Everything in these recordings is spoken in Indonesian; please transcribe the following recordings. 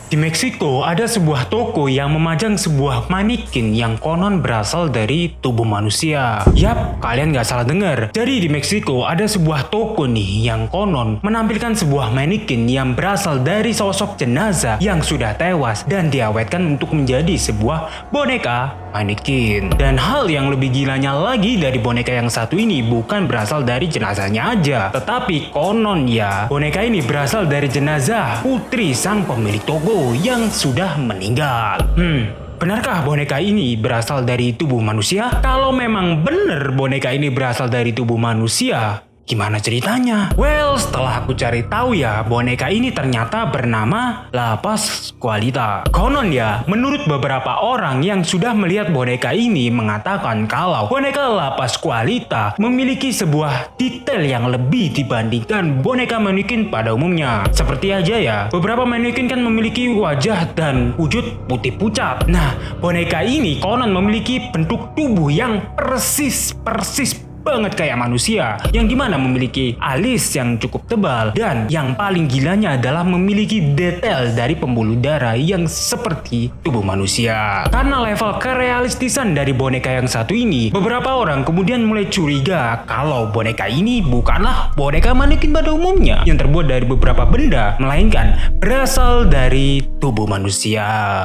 Di Meksiko ada sebuah toko yang memajang sebuah manekin yang konon berasal dari tubuh manusia. Yap, kalian gak salah dengar. Jadi di Meksiko ada sebuah toko nih yang konon menampilkan sebuah manekin yang berasal dari sosok jenazah yang sudah tewas dan diawetkan untuk menjadi sebuah boneka manekin. Dan hal yang lebih gilanya lagi dari boneka yang satu ini bukan berasal dari jenazahnya aja, tetapi konon ya boneka ini berasal dari jenazah putri sang pemilik toko yang sudah meninggal. Benarkah boneka ini berasal dari tubuh manusia? Kalau memang benar boneka ini berasal dari tubuh manusia, gimana ceritanya? Well, setelah aku cari tahu ya, boneka ini ternyata bernama La Pascualita. Konon ya, menurut beberapa orang yang sudah melihat boneka ini mengatakan kalau boneka La Pascualita memiliki sebuah detail yang lebih dibandingkan boneka manekin pada umumnya. Seperti aja ya, beberapa manekin kan memiliki wajah dan wujud putih pucat. Nah, boneka ini konon memiliki bentuk tubuh yang persis banget kayak manusia, yang dimana memiliki alis yang cukup tebal, dan yang paling gilanya adalah memiliki detail dari pembuluh darah yang seperti tubuh manusia. Karena level kerealistisan dari boneka yang satu ini, beberapa orang kemudian mulai curiga kalau boneka ini bukanlah boneka manekin pada umumnya yang terbuat dari beberapa benda, melainkan berasal dari tubuh manusia.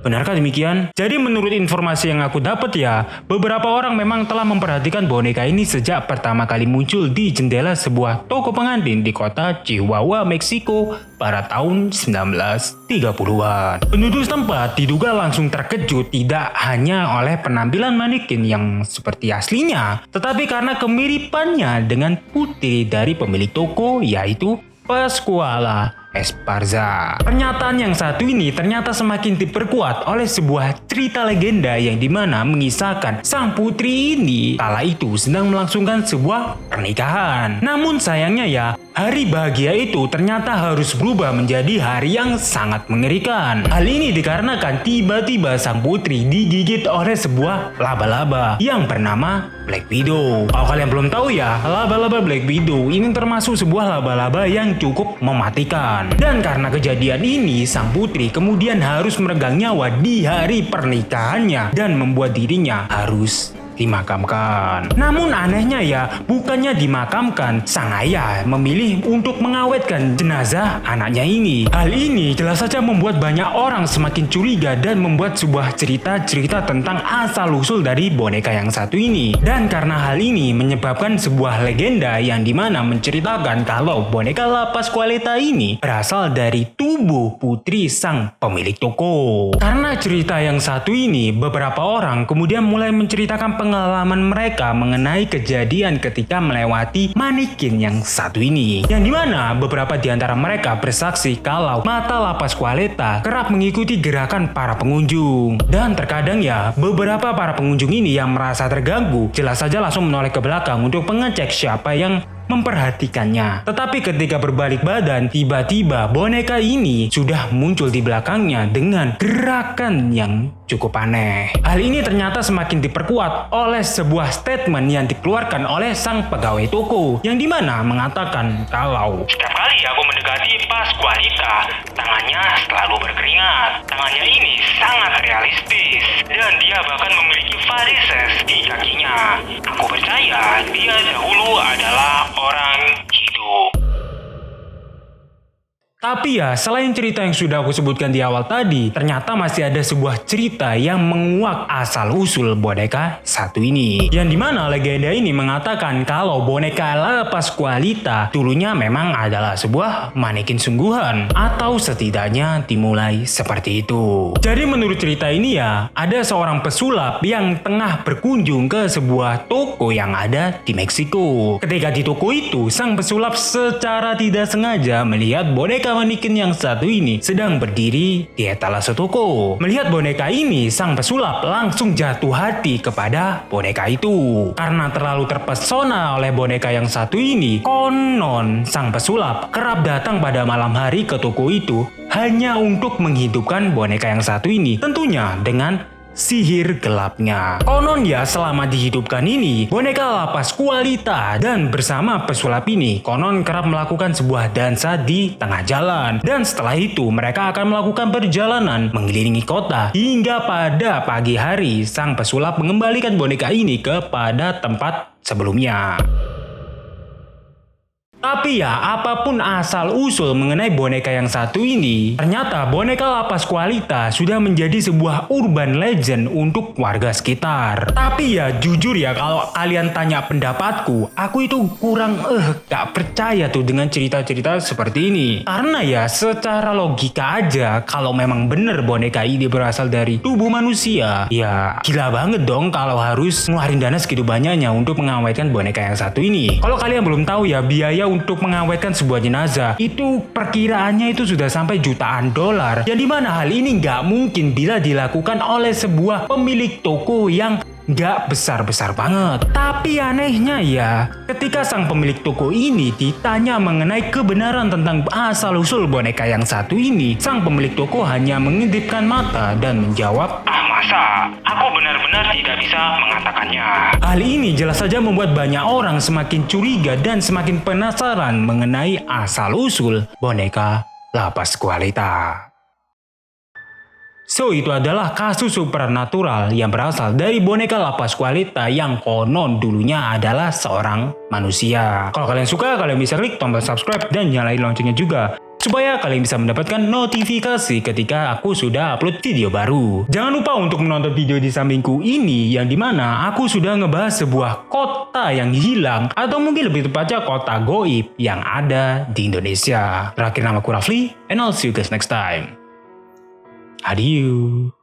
Benarkah demikian? Jadi menurut informasi yang aku dapat ya, beberapa orang memang telah memperhatikan boneka ini sejak pertama kali muncul di jendela sebuah toko pengantin di kota Chihuahua, Meksiko pada tahun 1930-an. Penduduk setempat diduga langsung terkejut tidak hanya oleh penampilan manekin yang seperti aslinya, tetapi karena kemiripannya dengan putri dari pemilik toko, yaitu Pascuala Esparza. Pernyataan yang satu ini ternyata semakin diperkuat oleh sebuah cerita legenda yang dimana mengisahkan sang putri ini kala itu sedang melangsungkan sebuah pernikahan. Namun sayangnya ya, hari bahagia itu ternyata harus berubah menjadi hari yang sangat mengerikan. Hal ini dikarenakan tiba-tiba sang putri digigit oleh sebuah laba-laba yang bernama Black Widow. Kalau kalian belum tahu ya, laba-laba Black Widow ini termasuk sebuah laba-laba yang cukup mematikan. Dan karena kejadian ini, sang putri kemudian harus meregang nyawa di hari pernikahannya dan membuat dirinya harus dimakamkan. Namun anehnya ya, bukannya dimakamkan, sang ayah memilih untuk mengawetkan jenazah anaknya ini. Hal ini jelas saja membuat banyak orang semakin curiga dan membuat sebuah cerita tentang asal-usul dari boneka yang satu ini. Dan karena hal ini menyebabkan sebuah legenda yang dimana menceritakan kalau boneka La Pascualita ini berasal dari tubuh putri sang pemilik toko. Karena cerita yang satu ini, beberapa orang kemudian mulai menceritakan pengalaman mereka mengenai kejadian ketika melewati manekin yang satu ini, yang dimana beberapa di antara mereka bersaksi kalau mata La Pascualita kerap mengikuti gerakan para pengunjung. Dan terkadang ya, beberapa para pengunjung ini yang merasa terganggu jelas saja langsung menoleh ke belakang untuk mengecek siapa yang memperhatikannya. Tetapi ketika berbalik badan, tiba-tiba boneka ini sudah muncul di belakangnya dengan gerakan yang cukup aneh. Hal ini ternyata semakin diperkuat oleh sebuah statement yang dikeluarkan oleh sang pegawai toko, yang dimana mengatakan kalau setiap kali aku mendekati Pascualita, tangannya selalu berkeringat. Tangannya ini sangat realistis dan dia bahkan memiliki varises di kakinya. Aku percaya dia dahulu adalah orang hidup. Tapi ya, selain cerita yang sudah aku sebutkan di awal tadi, ternyata masih ada sebuah cerita yang menguak asal-usul boneka satu ini. Yang dimana legenda ini mengatakan kalau boneka La Pascualita dulunya memang adalah sebuah manekin sungguhan, atau setidaknya dimulai seperti itu. Jadi menurut cerita ini ya, ada seorang pesulap yang tengah berkunjung ke sebuah toko yang ada di Meksiko. Ketika di toko itu, sang pesulap secara tidak sengaja melihat boneka manekin yang satu ini sedang berdiri di etalase toko. Melihat boneka ini, sang pesulap langsung jatuh hati kepada boneka itu. Karena terlalu terpesona oleh boneka yang satu ini, konon sang pesulap kerap datang pada malam hari ke toko itu hanya untuk menghidupkan boneka yang satu ini. Tentunya dengan sihir gelapnya. Konon ya selama dihidupkan ini, boneka lapas Qualita dan bersama pesulap ini konon kerap melakukan sebuah dansa di tengah jalan. Dan setelah itu mereka akan melakukan perjalanan mengelilingi kota hingga pada pagi hari sang pesulap mengembalikan boneka ini kepada tempat sebelumnya. Tapi ya, apapun asal-usul mengenai boneka yang satu ini, ternyata boneka lapas Qualita sudah menjadi sebuah urban legend untuk warga sekitar. Tapi ya, jujur ya, kalau kalian tanya pendapatku, aku itu kurang gak percaya tuh dengan cerita-cerita seperti ini. Karena ya, secara logika aja, kalau memang bener boneka ini berasal dari tubuh manusia, ya gila banget dong kalau harus ngeluarin dana segitu banyaknya untuk mengawetkan boneka yang satu ini. Kalau kalian belum tahu ya, biaya untuk mengawetkan sebuah jenazah itu perkiraannya itu sudah sampai jutaan dolar. Yang dimana hal ini nggak mungkin bila dilakukan oleh sebuah pemilik toko yang nggak besar-besar banget. Tapi anehnya ya, ketika sang pemilik toko ini ditanya mengenai kebenaran tentang asal-usul boneka yang satu ini, sang pemilik toko hanya mengintipkan mata dan menjawab, "Masa? Aku benar-benar tidak bisa mengatakannya." Hal ini jelas saja membuat banyak orang semakin curiga dan semakin penasaran mengenai asal-usul boneka lapas Qualita. So, itu adalah kasus supernatural yang berasal dari boneka lapas Qualita yang konon dulunya adalah seorang manusia. Kalau kalian suka, kalian bisa klik tombol subscribe dan nyalain loncengnya juga, supaya kalian bisa mendapatkan notifikasi ketika aku sudah upload video baru. Jangan lupa untuk menonton video di sampingku ini, yang dimana aku sudah ngebahas sebuah kota yang hilang, atau mungkin lebih tepatnya kota goib yang ada di Indonesia. Terakhir, namaku Rafli, and I'll see you guys next time. Adieu.